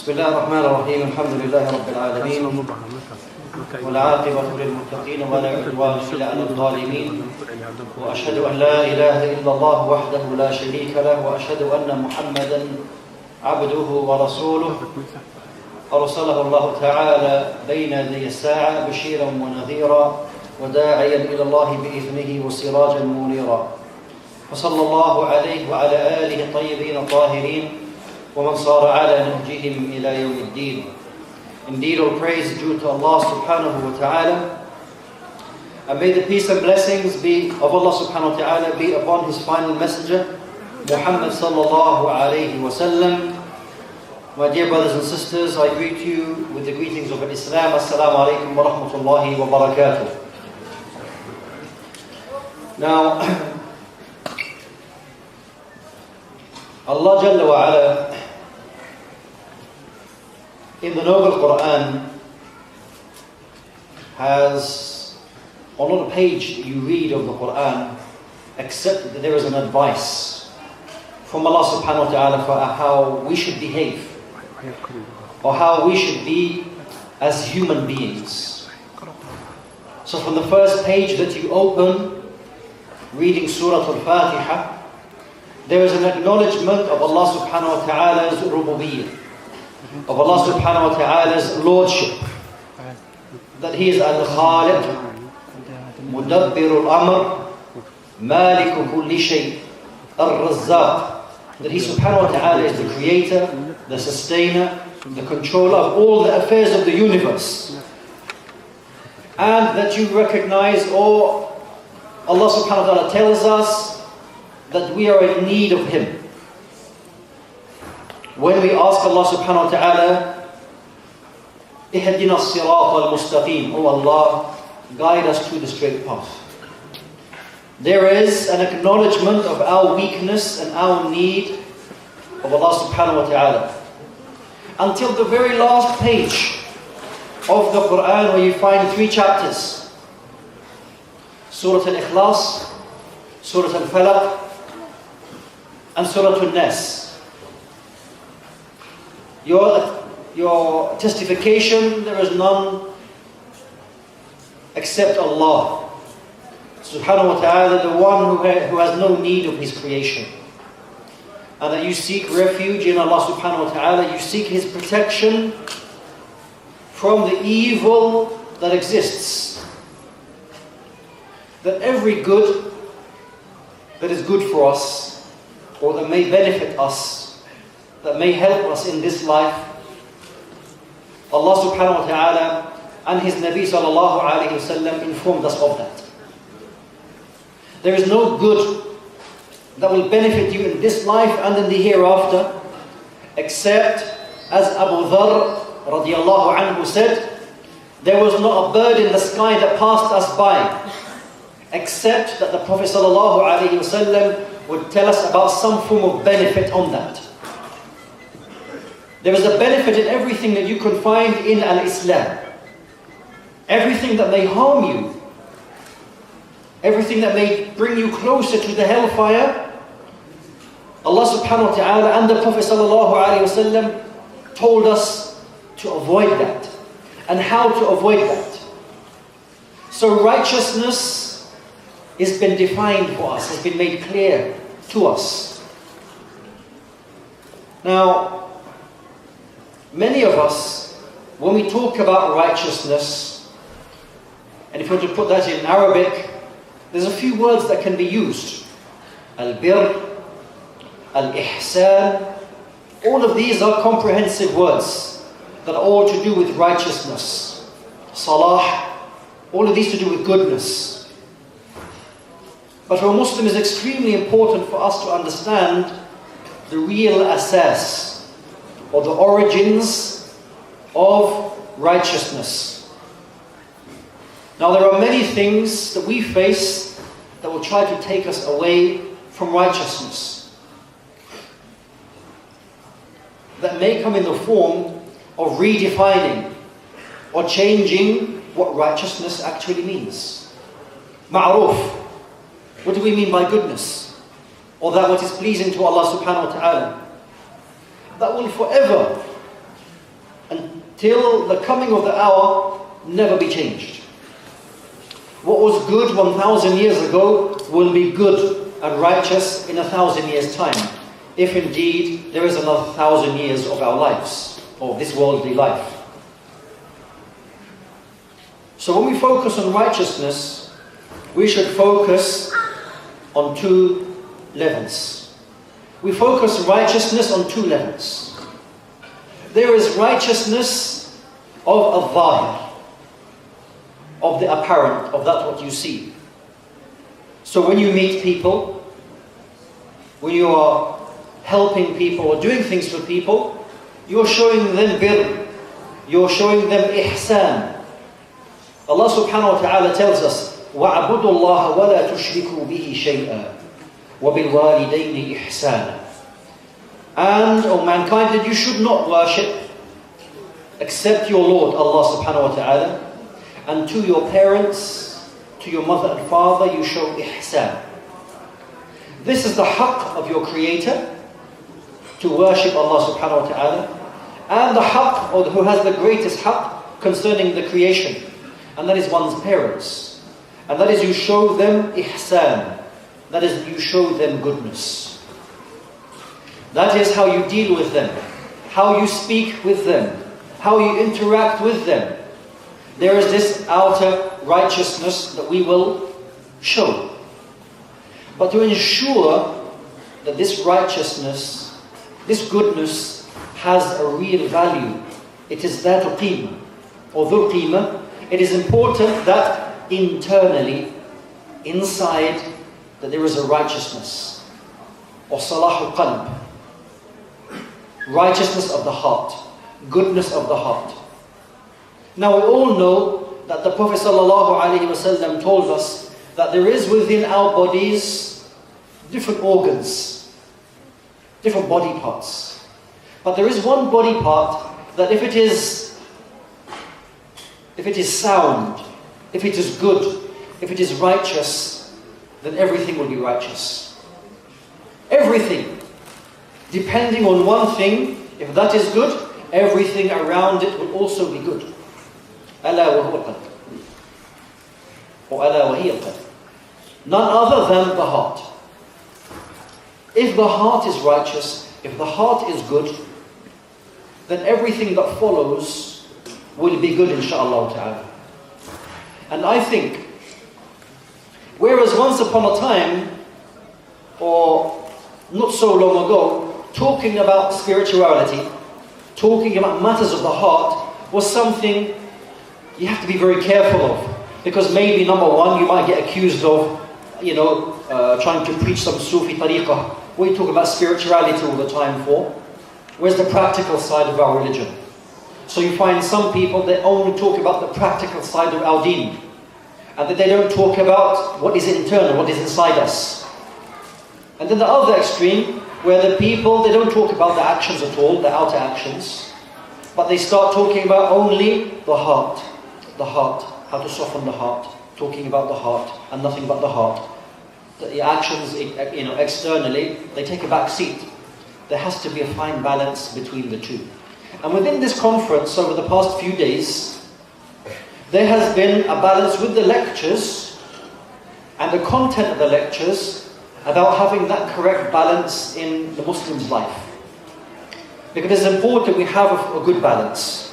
بسم الله الرحمن الرحيم الحمد لله رب العالمين والعاقبة للمتقين ولا عدوان إلا على الظالمين وأشهد أن لا إله إلا الله وحده لا شريك له وأشهد أن محمدا عبده ورسوله أرسله الله تعالى بين يدي الساعة بشيرا ونذيرا وداعيا إلى الله بإذنه وسراجا منيرا وصلى الله عليه وعلى آله الطيبين الطاهرين ومن صار على نهجهم إلى يوم الدين. Indeed, all praise due to Allah subhanahu wa ta'ala, and may the peace and blessings be of Allah subhanahu wa ta'ala be upon his final messenger Muhammad sallallahu alayhi wa sallam. My dear brothers and sisters, I greet you with the greetings of Islam. Assalamu alaikum wa rahmatullahi wa barakatuh. Now, Allah Jalla wa Ala, in the Noble Quran, has on not a page that you read of the Quran, except that there is an advice from Allah subhanahu wa ta'ala for how we should behave, or how we should be as human beings. So from the first page that you open, reading Surah Al-Fatiha, there is an acknowledgement of Allah subhanahu wa ta'ala's rububiyyah, of Allah subhanahu wa ta'ala's lordship, that He is Al-Khaliq, Mudabbir Al-Amr, Malik Kulli Shay, Al-Razzaq, that He subhanahu wa ta'ala is the creator, the sustainer, the controller of all the affairs of the universe. And that you recognize, or Allah subhanahu wa ta'ala tells us, that we are in need of Him. When we ask Allah subhanahu wa ta'ala, Ihdina as-sirata al-mustaqim, Oh Allah, guide us to the straight path. There is an acknowledgement of our weakness and our need of Allah subhanahu wa ta'ala. Until the very last page of the Quran, where you find 3 chapters. Surah Al-Ikhlas, Surah Al-Falaq, and Surah Al-Nas. Your testification, there is none except Allah subhanahu wa ta'ala, the one who has no need of His creation. And that you seek refuge in Allah subhanahu wa ta'ala, you seek His protection from the evil that exists. That every good that is good for us, or that may benefit us, that may help us in this life, Allah subhanahu wa ta'ala and His Nabi sallallahu alayhi wa sallam informed us of that. There is no good that will benefit you in this life and in the hereafter, except, as Abu Dharr radiallahu anhu said, there was not a bird in the sky that passed us by, except that the Prophet sallallahu alayhi wa sallam would tell us about some form of benefit on that. There is a benefit in everything that you can find in Al-Islam. Everything that may harm you, everything that may bring you closer to the hellfire, Allah subhanahu wa ta'ala and the Prophet sallallahu alayhi wa sallam told us to avoid that, and how to avoid that. So righteousness has been defined for us, has been made clear to us. Now, many of us, when we talk about righteousness, and if you want to put that in Arabic, there's a few words that can be used. Al-Bir, Al-Ihsan, all of these are comprehensive words that are all to do with righteousness. Salah, all of these to do with goodness. But for a Muslim, it's extremely important for us to understand the real asas, or the origins of righteousness. Now, there are many things that we face that will try to take us away from righteousness, that may come in the form of redefining or changing what righteousness actually means. Ma'ruf, what do we mean by goodness? Or that what is pleasing to Allah subhanahu wa ta'ala. That will forever till the coming of the hour never be changed. What was good 1,000 years ago will be good and righteous in 1,000 years' time, if indeed there is another 1,000 years of our lives, of this worldly life. So when we focus on righteousness, we should focus on two levels. We focus righteousness on two levels. There is righteousness of al-zahir, of the apparent, of that what you see. So when you meet people, when you are helping people or doing things for people, you're showing them birr, you're showing them ihsan. Allah subhanahu wa ta'ala tells us, وَعَبُدُوا اللَّهَ وَلَا تُشْرِكُوا بِهِ شَيْئًا وَبِالْوَالِدَيْنِ إِحْسَانًا. And, O mankind, that you should not worship except your Lord, Allah subhanahu wa ta'ala, and to your parents, to your mother and father, you show ihsan. This is the haqq of your Creator, to worship Allah subhanahu wa ta'ala, and the haqq, or who has the greatest haqq concerning the creation, and that is one's parents. And that is you show them ihsan. That is you show them goodness. That is how you deal with them, how you speak with them, how you interact with them. There is this outer righteousness that we will show. But to ensure that this righteousness, this goodness has a real value, it is that of qima, or dhul qima. It is important that internally, inside, that there is a righteousness, or salahul qalb, righteousness of the heart, goodness of the heart. Now we all know that the Prophet ﷺ told us that there is within our bodies different organs, different body parts. But there is one body part that if it is sound, if it is good, if it is righteous, then everything will be righteous. Everything. Depending on one thing, if that is good, everything around it will also be good. أَلَا وَهُوَ الْقَلْبُ, or أَلَا وَهِيَ الْقَلْبُ. None other than the heart. If the heart is righteous, if the heart is good, then everything that follows will be good, inshaAllah ta'ala. And I think, whereas once upon a time, or not so long ago, talking about spirituality, talking about matters of the heart, was something you have to be very careful of. Because maybe, number one, you might get accused of, trying to preach some Sufi tariqah. What you talk about spirituality all the time for? Where's the practical side of our religion? So you find some people that only talk about the practical side of our deen, and that they don't talk about what is internal, what is inside us. And then the other extreme, where the people, they don't talk about the actions at all, the outer actions, but they start talking about only the heart, how to soften the heart, talking about the heart and nothing but the heart. The actions, externally, they take a back seat. There has to be a fine balance between the two. And within this conference, over the past few days, there has been a balance with the lectures and the content of the lectures about having that correct balance in the Muslim's life. Because it's important we have a good balance.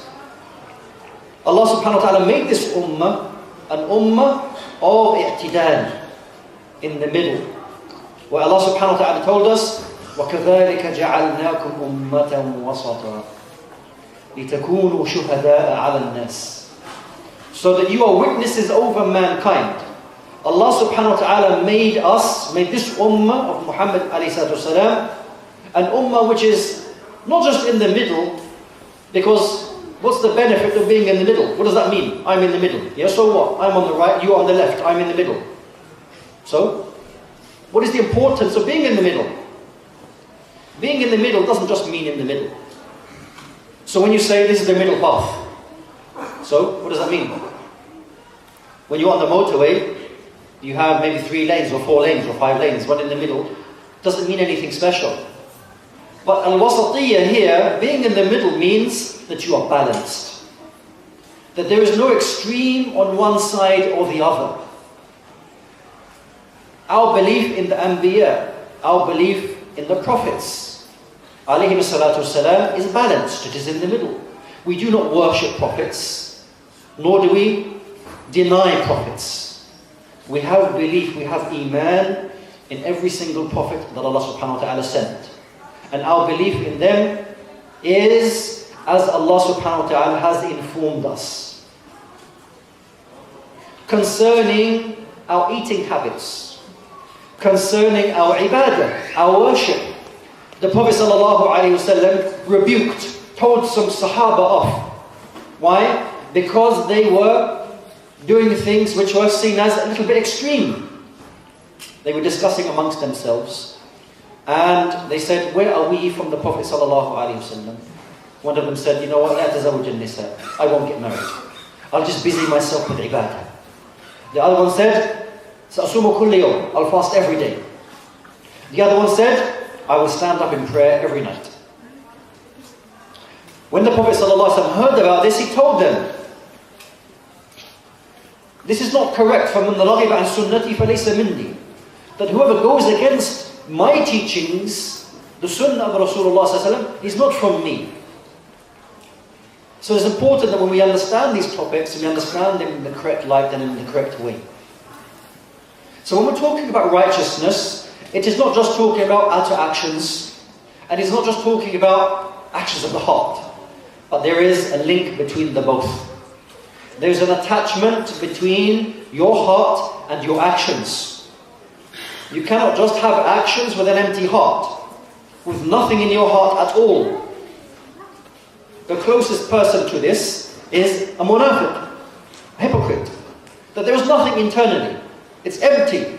Allah subhanahu wa ta'ala made this ummah an ummah of i'tidal, in the middle. Where Allah subhanahu wa ta'ala told us, وَكَذَلِكَ جَعَلْنَاكُمْ أُمَّةً وَسَطًا لِتَكُونُوا شُهَدَاءَ عَلَى النَّاسِ. So that you are witnesses over mankind. Allah subhanahu wa ta'ala made this ummah of Muhammad alayhi salatu wasalam, an ummah which is not just in the middle, because what's the benefit of being in the middle? What does that mean? I'm in the middle. Yeah, so what? I'm on the right, you're on the left, I'm in the middle. So, what is the importance of being in the middle? Being in the middle doesn't just mean in the middle. So when you say this is the middle path, so what does that mean? When you're on the motorway, you have maybe 3 lanes or 4 lanes or 5 lanes, one in the middle, doesn't mean anything special. But al-wasatiyya here, being in the middle, means that you are balanced. that there is no extreme on one side or the other. Our belief in the Anbiya, our belief in the Prophets, alayhi salatu wasalam, is balanced. It is in the middle. We do not worship prophets, nor do we deny prophets. We have belief, we have iman in every single prophet that Allah subhanahu wa ta'ala sent. And our belief in them is as Allah subhanahu wa ta'ala has informed us. Concerning our eating habits, concerning our ibadah, our worship, the Prophet sallallahu alaihi wasallam rebuked, told some Sahaba off. Why? Because they were doing things which were seen as a little bit extreme. They were discussing amongst themselves, and they said, "Where are we from the Prophet sallallahu alaihi wasallam?" One of them said, "You know what? I won't get married. I'll just busy myself with ibadah." The other one said, "Sa'asumu kulli yawm. I'll fast every day." The other one said, "I will stand up in prayer every night." When the Prophet ﷺ heard about this, he told them, "This is not correct. فَمَنْ رَغِبَ عَنْ سُنَّتِي فَلَيْسَ مِنِّي." That whoever goes against my teachings, the sunnah of Rasulullah ﷺ, is not from me. So it's important that when we understand these topics, we understand them in the correct light and in the correct way. So when we're talking about righteousness, it is not just talking about outer actions, and it's not just talking about actions of the heart, but there is a link between the both. There's an attachment between your heart and your actions. You cannot just have actions with an empty heart, with nothing in your heart at all. The closest person to this is a munafiq, a hypocrite. That there is nothing internally. It's empty.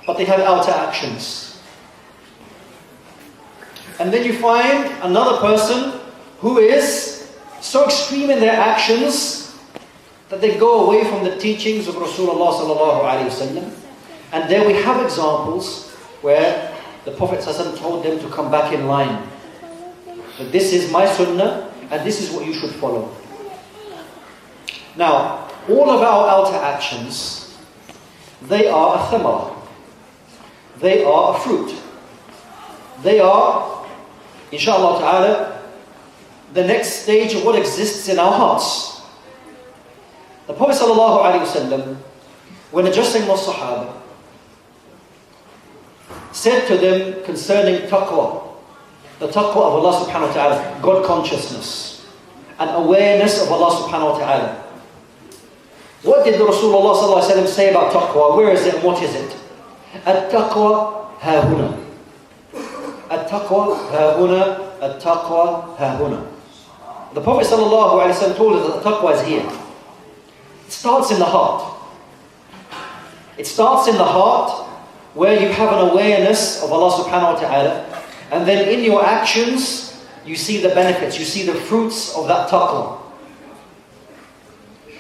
But they have outer actions. And then you find another person who is so extreme in their actions that they go away from the teachings of Rasulullah sallallahu alaihi wasallam. And there we have examples where the Prophet ﷺ told them to come back in line. That this is my sunnah and this is what you should follow. Now, all of our outer actions, they are a thamara. They are a fruit. They are, inshallah ta'ala, the next stage of what exists in our hearts. The Prophet sallallahu alaihi wasallam, when addressing the Sahaba, said to them concerning taqwa, the taqwa of Allah subhanahu wa ta'ala, God consciousness, and awareness of Allah subhanahu wa ta'ala. What did the Rasulullah sallallahu alaihi wasallam say about taqwa? Where is it and what is it? At-taqwa ha-huna. At-taqwa ha-huna. At-taqwa ha-huna. The Prophet sallallahu alaihi wasallam told us that taqwa is here. It starts in the heart. It starts in the heart where you have an awareness of Allah subhanahu wa ta'ala, and then in your actions you see the benefits, you see the fruits of that taqwa.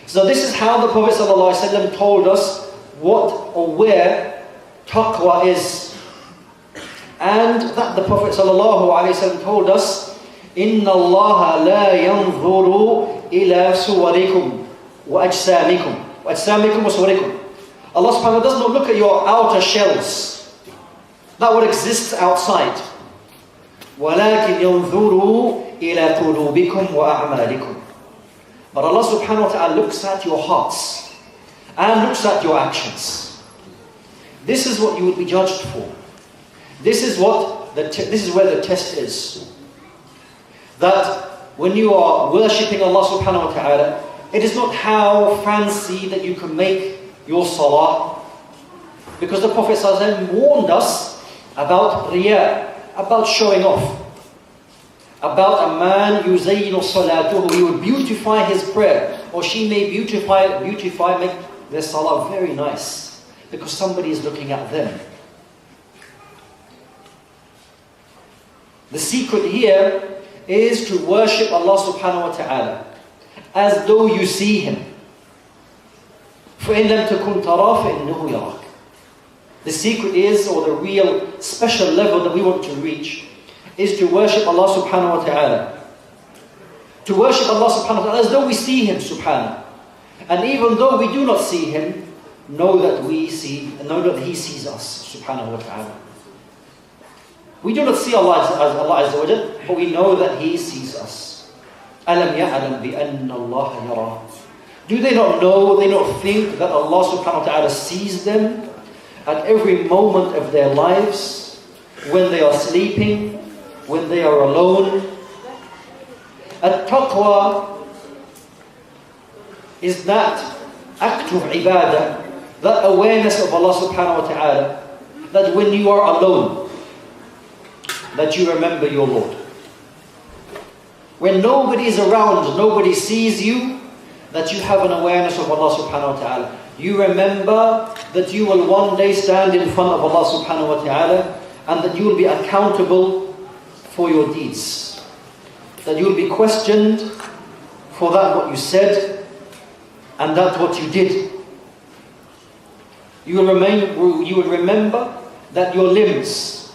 So this is how the Prophet ﷺ told us what or where taqwa is. And that the Prophet ﷺ told us, إِنَّ اللَّهَ لَا يَنْظُرُ إِلَى صُوَرِكُمْ وَأَجْسَامِكُمْ وَصُوَرِكُمْ. Allah subhanahu wa ta'ala does not look at your outer shells, that what exists outside. وَلَكِنْ يَنْظُرُ إِلَى قُلُوبِكُمْ وَأَعْمَالِكُمْ. But Allah subhanahu wa ta'ala looks at your hearts and looks at your actions. This is what you will be judged for. This is where the test is. That when you are worshipping Allah subhanahu wa ta'ala, it is not how fancy that you can make your salah. Because the Prophet ﷺ warned us about riya, about showing off. About a man yuzayinu salatuhu, he would beautify his prayer, or she may beautify, make their salah very nice, because somebody is looking at them. The secret here is to worship Allah subhanahu wa ta'ala as though you see Him. فَإِن لَمْ تَكُنْ تَرَى فَإِنَّهُ يَرَاكَ. The secret is, or the real special level that we want to reach, is to worship Allah subhanahu wa ta'ala To worship Allah subhanahu wa ta'ala as though we see Him subhanahu. And even though we do not see Him, know that He sees us subhanahu wa ta'ala. We do not see Allah Azza wa Jal, but we know that He sees us. أَلَمْ يَعْلَمْ بِأَنَّ اللَّهَ يَرَى. Do they not know, they not think that Allah subhanahu wa ta'ala sees them at every moment of their lives, when they are sleeping, when they are alone? At-taqwa is that act of ibadah, that awareness of Allah subhanahu wa ta'ala, that when you are alone, that you remember your Lord. When nobody is around, nobody sees you, that you have an awareness of Allah subhanahu wa ta'ala. You remember that you will one day stand in front of Allah subhanahu wa ta'ala, and that you will be accountable for your deeds. That you will be questioned for that what you said, and that what you did. You will remember that your limbs,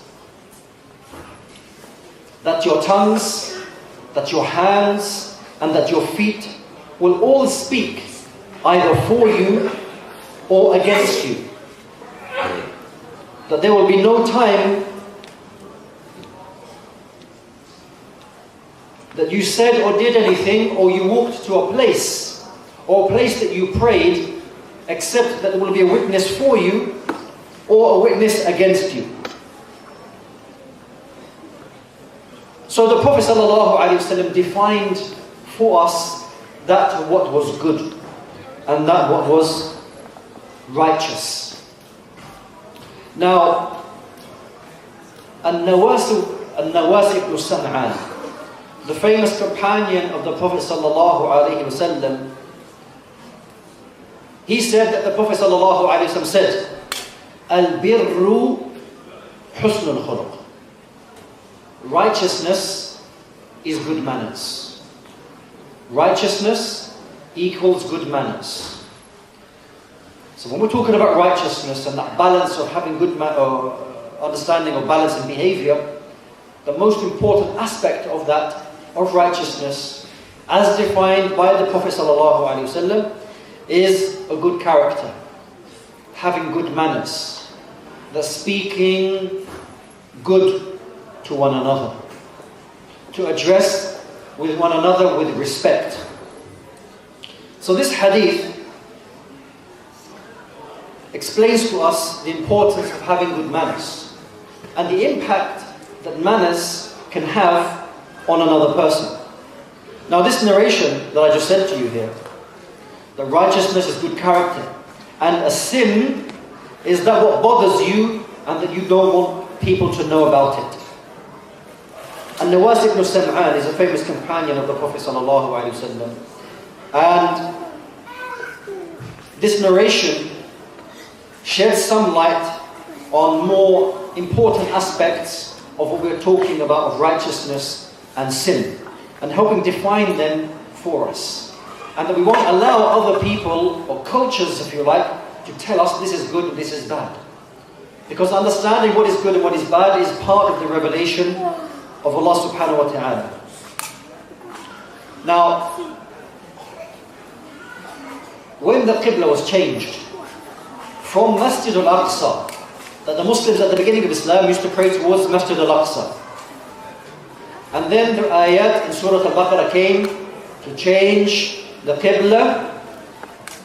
that your tongues, that your hands, and that your feet will all speak either for you or against you. That there will be no time that you said or did anything, or you walked to a place, or a place that you prayed, except that there will be a witness for you or a witness against you. So the Prophet ﷺ defined for us that what was good and that what was righteous. Now, Al-Nawas ibn Sam'an, the famous companion of the Prophet ﷺ, he said that the Prophet ﷺ said, Al-birru husnul khuluq. Righteousness is good manners. Righteousness equals good manners. So when we're talking about righteousness and that balance of having good understanding of balance in behavior, the most important aspect of that, of righteousness, as defined by the Prophet ﷺ, is a good character, having good manners, the speaking good to one another, to address with one another with respect. So this hadith explains to us the importance of having good manners and the impact that manners can have on another person. Now this narration that I just said to you here, that righteousness is good character, and a sin is that what bothers you and that you don't want people to know about it. And Nawas ibn Sam'an is a famous companion of the Prophet ﷺ. And this narration sheds some light on more important aspects of what we're talking about of righteousness and sin, and helping define them for us. And that we won't allow other people, or cultures if you like, to tell us this is good and this is bad. Because understanding what is good and what is bad is part of the revelation of Allah subhanahu wa ta'ala. Now, when the Qibla was changed from Masjid al-Aqsa, that the Muslims at the beginning of Islam used to pray towards Masjid al-Aqsa, and then the ayat in Surah Al-Baqarah came to change the Qibla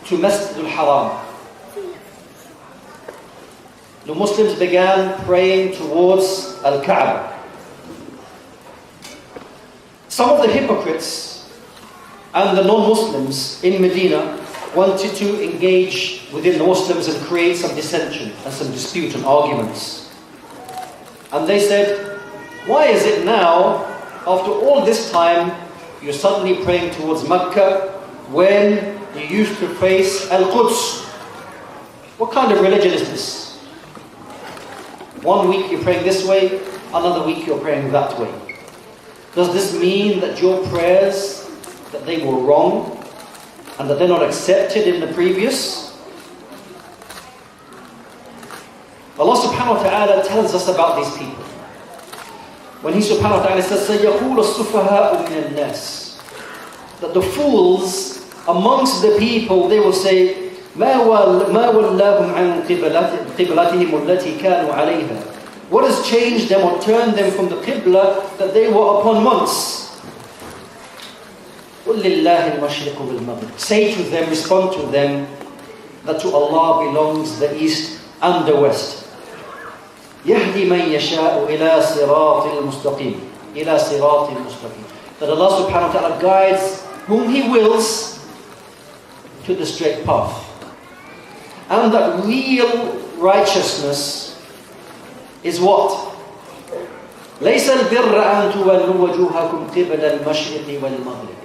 to Masjid al-Haram. The Muslims began praying towards Al-Kaaba. Some of the hypocrites and the non-Muslims in Medina wanted to engage within the Muslims and create some dissension and some dispute and arguments. And they said, why is it now, after all this time, you're suddenly praying towards Mecca when you used to face Al-Quds? What kind of religion is this? One week you're praying this way, another week you're praying that way. Does this mean that your prayers, that they were wrong and that they're not accepted in the previous? Allah subhanahu wa ta'ala tells us about these people. When He subhanahu wa ta'ala says, سَيَقُولُ السُّفَهَاءُ مِنَ النَّاسِ that the fools amongst the people, they will say, ما ولاهم عن قبلتهم التي كانوا عليها. What has changed them or turned them from the qibla that they were upon once? قل لله المشرق والمغرب. Say to them, respond to them, that to Allah belongs the east and the west. يهدي من يشاء إلى صراط المستقيم. إلى صراط المستقيم. That Allah subhanahu wa ta'ala guides whom He wills to the straight path. And that real righteousness is what? ليس البر أن تولوا وجوهكم قبل المشرق والمغرب.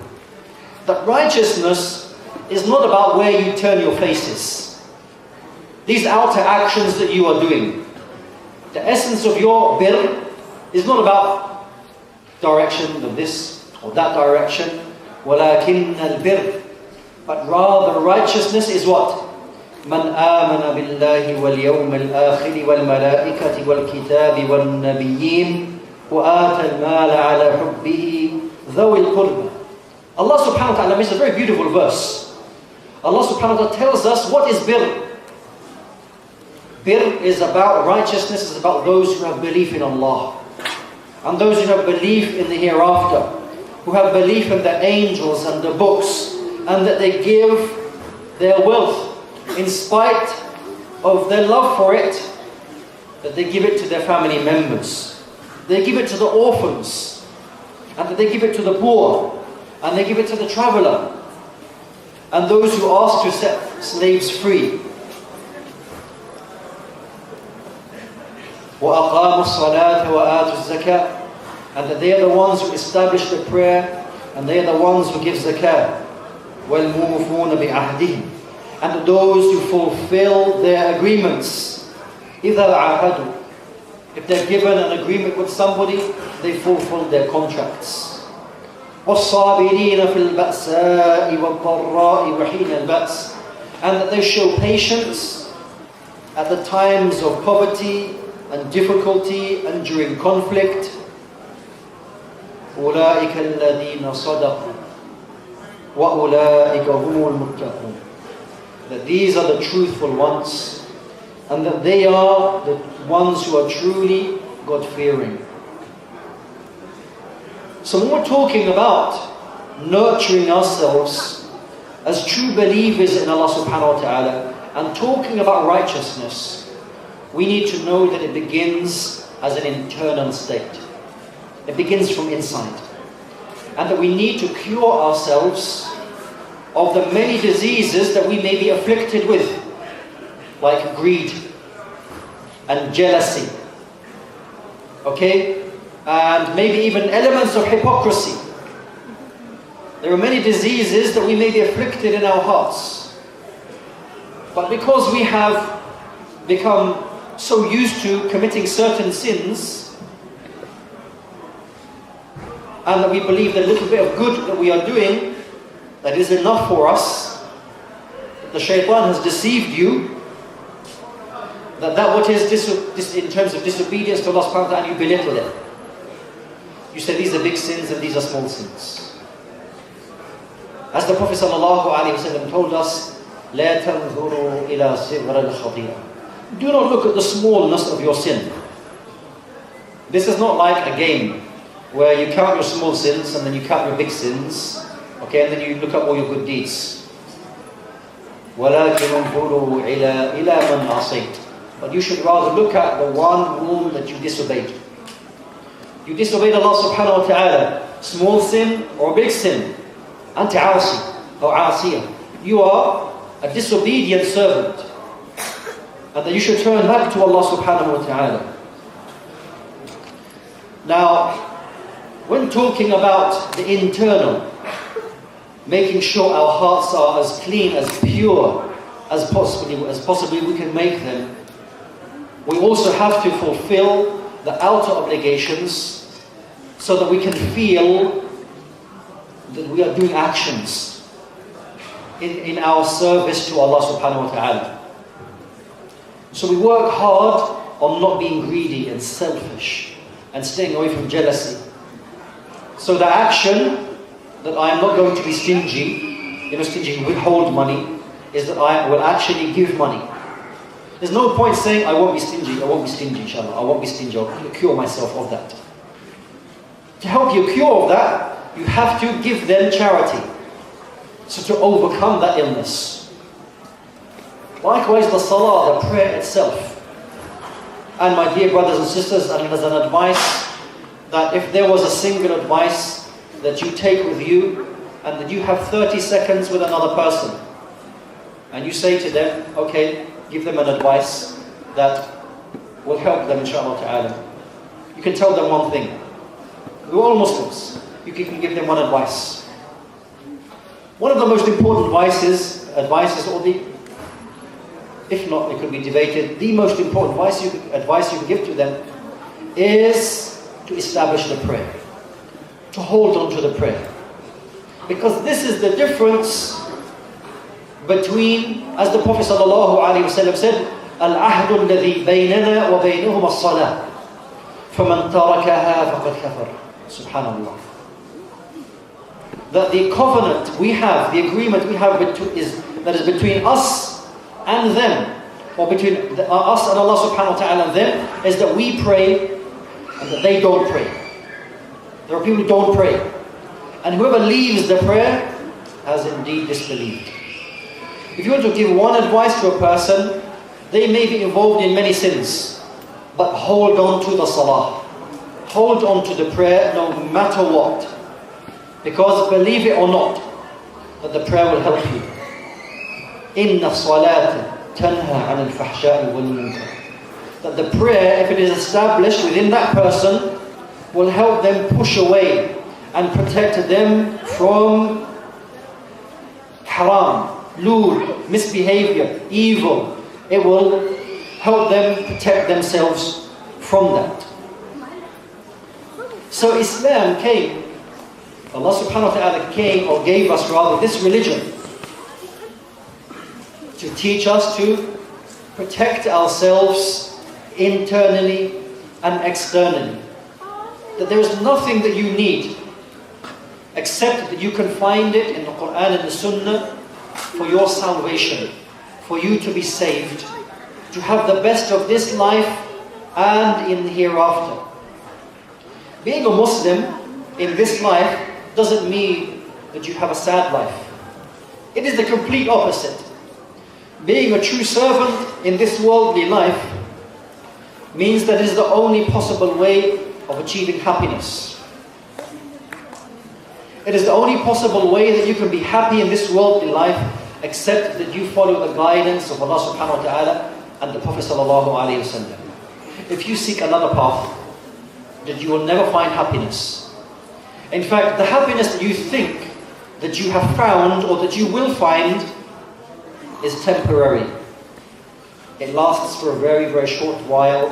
That righteousness is not about where you turn your faces. These outer actions that you are doing. The essence of your bir is not about direction of this or that direction. ولكن البر. But rather righteousness is what? من آمن بالله واليوم الآخر والملائكة والكتاب والنبيين وآتى المال على حبه ذوي القربى. Allah subhanahu wa ta'ala makes a very beautiful verse. Allah subhanahu wa ta'ala tells us what is bir. Bir is about righteousness, is about those who have belief in Allah. And those who have belief in the hereafter. Who have belief in the angels and the books. And that they give their wealth in spite of their love for it, that they give it to their family members. They give it to the orphans. And that they give it to the poor. And they give it to the traveler. And those who ask to set slaves free. وَأَقَامُوا الصَّلَاةَ وَآتُوا الزَّكَاةَ. And that they are the ones who establish the prayer. And they are the ones who give zakah. وَالْمُوفُونَ بِعَهْدِهِمْ. And those who fulfill their agreements. إِذَا عَاهَدُوا. If they're given an agreement with somebody, they fulfill their contracts. وَالصَّابِرِينَ فِي الْبَأْسَاءِ وَالضَّرَّاءِ وَحِينَ الْبَأْسِ. And that they show patience at the times of poverty and difficulty and during conflict. أُولَٰئِكَ الَّذِينَ صَدَقُوا وَأُولَٰئِكَ هُمُ الْمُتَّقُونَ. That these are the truthful ones, and that they are the ones who are truly God-fearing. So when we're talking about nurturing ourselves as true believers in Allah subhanahu wa ta'ala, and talking about righteousness, we need to know that it begins as an internal state. It begins from inside. And that we need to cure ourselves of the many diseases that we may be afflicted with, like greed and jealousy, okay, and maybe even elements of hypocrisy. There are many diseases that we may be afflicted in our hearts, but because we have become so used to committing certain sins, and that we believe the little bit of good that we are doing, that is enough for us. The shaitan has deceived you. That what is in terms of disobedience to Allah subhanahu wa ta'ala, you belittle it. You say these are big sins and these are small sins. As the Prophet sallallahu alaihi wasallam told us, لا تنظروا إلى صغر الخطيئة. Do not look at the smallness of your sin. This is not like a game where you count your small sins and then you count your big sins. Okay, and then you look up all your good deeds. وَلَكِنْ انظُرُوا إِلَى مَنْ عَصَيْتَ. But you should rather look at the one whom that you disobeyed. You disobeyed Allah subhanahu wa ta'ala. Small sin or big sin. أنت عاصي or عاصية. You are a disobedient servant. And that you should turn back to Allah subhanahu wa ta'ala. Now, when talking about the internal, making sure our hearts are as clean, as pure as possibly we can make them, we also have to fulfill the outer obligations so that we can feel that we are doing actions in our service to Allah subhanahu wa ta'ala. So we work hard on not being greedy and selfish and staying away from jealousy. So the action that I am not going to be stingy, stingy, withhold money, is that I will actually give money. There's no point saying, I won't be stingy, inshallah, I won't be stingy, I'll cure myself of that. To help you cure of that, you have to give them charity. So to overcome that illness. Likewise, the salah, the prayer itself. And my dear brothers and sisters, and as an advice, that if there was a single advice that you take with you, and that you have 30 seconds with another person, and you say to them, okay, give them an advice that will help them, inshallah ta'ala. You can tell them one thing. We're all Muslims. You can give them one advice. One of the most important advices, or if not, it could be debated, the most important advice you can give to them is to establish the prayer. To hold on to the prayer. Because this is the difference between, as the Prophet ﷺ said, الْعَهْدُ الَّذِي بَيْنَنَا وَبَيْنُهُمَ الصَّلَاةِ فَمَنْ تَرَكَهَا فَقَدْ كَفَرَ. Subhanallah. That the covenant we have, the agreement we have is between us and them, or between us and Allah subhanahu wa ta'ala and them, is that we pray and that they don't pray. There are people who don't pray. And whoever leaves the prayer has indeed disbelieved. If you want to give one advice to a person, they may be involved in many sins, but hold on to the salah. Hold on to the prayer no matter what. Because believe it or not, that the prayer will help you. إِنَّ الصَّلَاةَ تَنْهَى عَنِ الْفَحْشَاءِ وَالْمُنكَرِ. That the prayer, if it is established within that person, will help them push away and protect them from haram, lewd, misbehavior, evil. It will help them protect themselves from that. So Islam came, Allah subhanahu wa ta'ala came, or gave us rather, this religion to teach us to protect ourselves internally and externally. That there is nothing that you need except that you can find it in the Quran and the Sunnah for your salvation, for you to be saved, to have the best of this life and in the hereafter. Being a Muslim in this life doesn't mean that you have a sad life. It is the complete opposite. Being a true servant in this worldly life means that it is the only possible way of achieving happiness. It is the only possible way that you can be happy in this worldly life, except that you follow the guidance of Allah subhanahu wa ta'ala and the Prophet sallallahu alayhi wa sallam. If you seek another path, that you will never find happiness. In fact, the happiness that you think that you have found or that you will find is temporary. It lasts for a very, very short while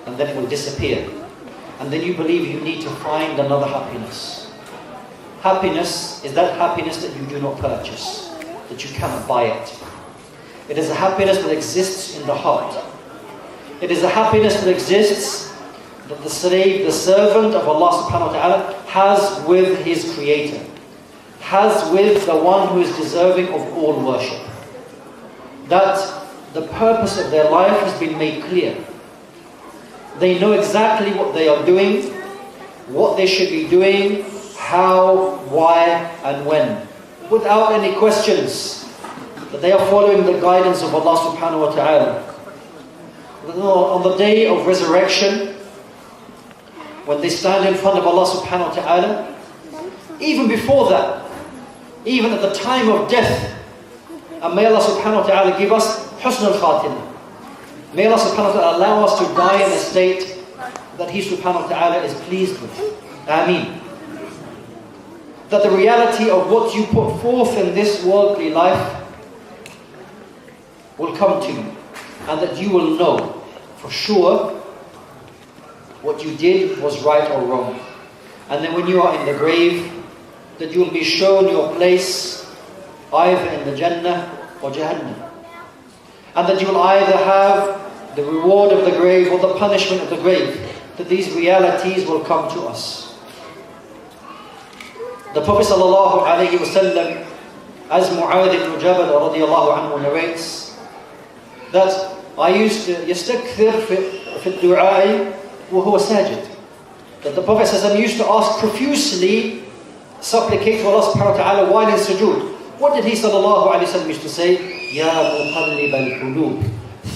and then it will disappear. And then you believe you need to find another happiness. Happiness is that happiness that you do not purchase, that you cannot buy it. It is a happiness that exists in the heart. It is a happiness that exists that the slave, the servant of Allah subhanahu wa ta'ala has with his creator, has with the one who is deserving of all worship. That the purpose of their life has been made clear. They know exactly what they are doing, what they should be doing, how, why, and when, without any questions. That they are following the guidance of Allah subhanahu wa ta'ala. On the day of resurrection, when they stand in front of Allah subhanahu wa ta'ala, even before that, even at the time of death, and may Allah subhanahu wa ta'ala give us husn al-khatimah. May Allah subhanahu wa ta'ala allow us to die in a state that He subhanahu wa ta'ala is pleased with. Ameen. That the reality of what you put forth in this worldly life will come to you, and that you will know for sure what you did was right or wrong. And then when you are in the grave, that you will be shown your place either in the Jannah or Jahannam. And that you will either have the reward of the grave or the punishment of the grave. That these realities will come to us. The Prophet ﷺ, as Mu'adh ibn Jabal radiyallahu anhu narrates, that I used to يستكثر في الدعاء وهو ساجد. That the Prophet ﷺ used to ask profusely, supplicate to Allah subhanahu wa ta'ala while in sujood. What did he sallallahu alayhi wa sallam used to say? Ya muqallib al-qulub,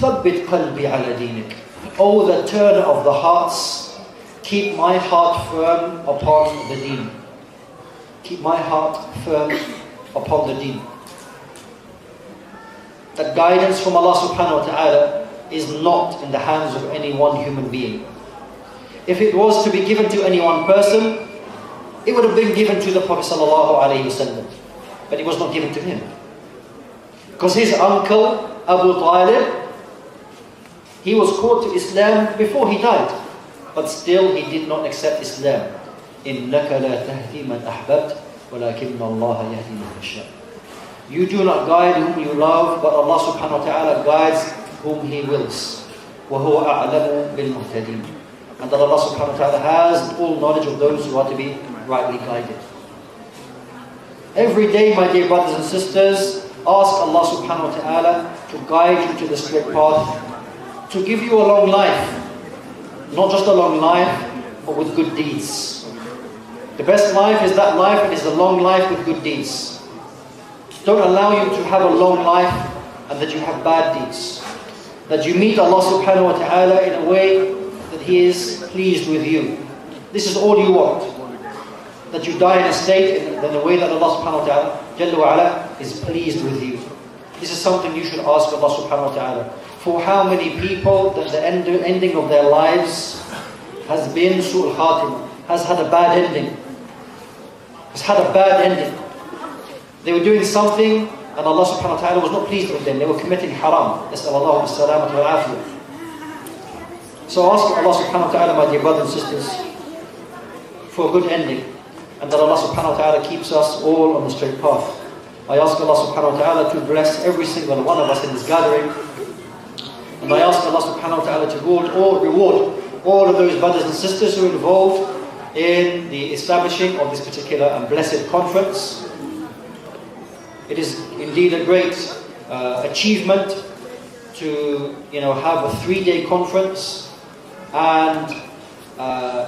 thabbit qalbi ala dinik. Oh, the turner of the hearts, keep my heart firm upon the deen. Keep my heart firm upon the deen. That guidance from Allah subhanahu wa ta'ala is not in the hands of any one human being. If it was to be given to any one person, it would have been given to the Prophet sallallahu alayhi wa sallam. But it was not given to him. Because his uncle, Abu Talib, he was called to Islam before he died. But still he did not accept Islam. إِنَّكَ لَا تَهْدِي مَنْ أَحْبَبْتَ وَلَكِنَّ اللَّهَ يَهْدِي مَنْ يَشَاءُ. You do not guide whom you love, but Allah subhanahu wa ta'ala guides whom He wills. وَهُوَ أَعْلَمُ بِالْمُهْتَدِينَ. And that Allah subhanahu wa ta'ala has all knowledge of those who are to be rightly guided. Every day, my dear brothers and sisters, ask Allah subhanahu wa ta'ala to guide you to the straight path, to give you a long life. Not just a long life, but with good deeds. The best life is that life, it is a long life with good deeds. Don't allow you to have a long life and that you have bad deeds. That you meet Allah subhanahu wa ta'ala in a way that He is pleased with you. This is all you want. That you die in a state in a way that Allah subhanahu wa ta'ala Jalla wa ala, is pleased with you. This is something you should ask Allah subhanahu wa ta'ala. For how many people that the ending of their lives has been su'ul khatim, has had a bad ending. Has had a bad ending. They were doing something and Allah subhanahu wa ta'ala was not pleased with them. They were committing haram. Nas'alallahu bis-salamati wal-afiyah. So ask Allah subhanahu wa ta'ala, my dear brothers and sisters, for a good ending. And that Allah subhanahu wa ta'ala keeps us all on the straight path. I ask Allah subhanahu wa ta'ala to bless every single one of us in this gathering. And I ask Allah subhanahu wa ta'ala to reward all of those brothers and sisters who are involved in the establishing of this particular and blessed conference. It is indeed a great achievement to have a 3-day conference, and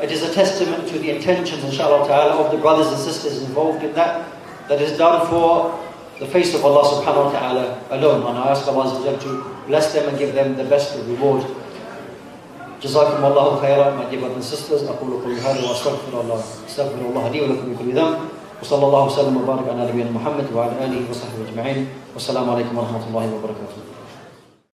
it is a testament to the intentions, inshallah ta'ala, of the brothers and sisters involved in that is done for the face of Allah subhanahu wa ta'ala alone. And I ask Allah to bless them and give them the best of reward. جزاكم الله خيرا my dear brothers and sisters. أقول قولي هذا وأستغفر الله لي ولكم من كل ذنب وصلى الله وسلم وبارك على نبينا محمد وعلى آله وصحبه أجمعين والسلام عليكم ورحمة الله وبركاته.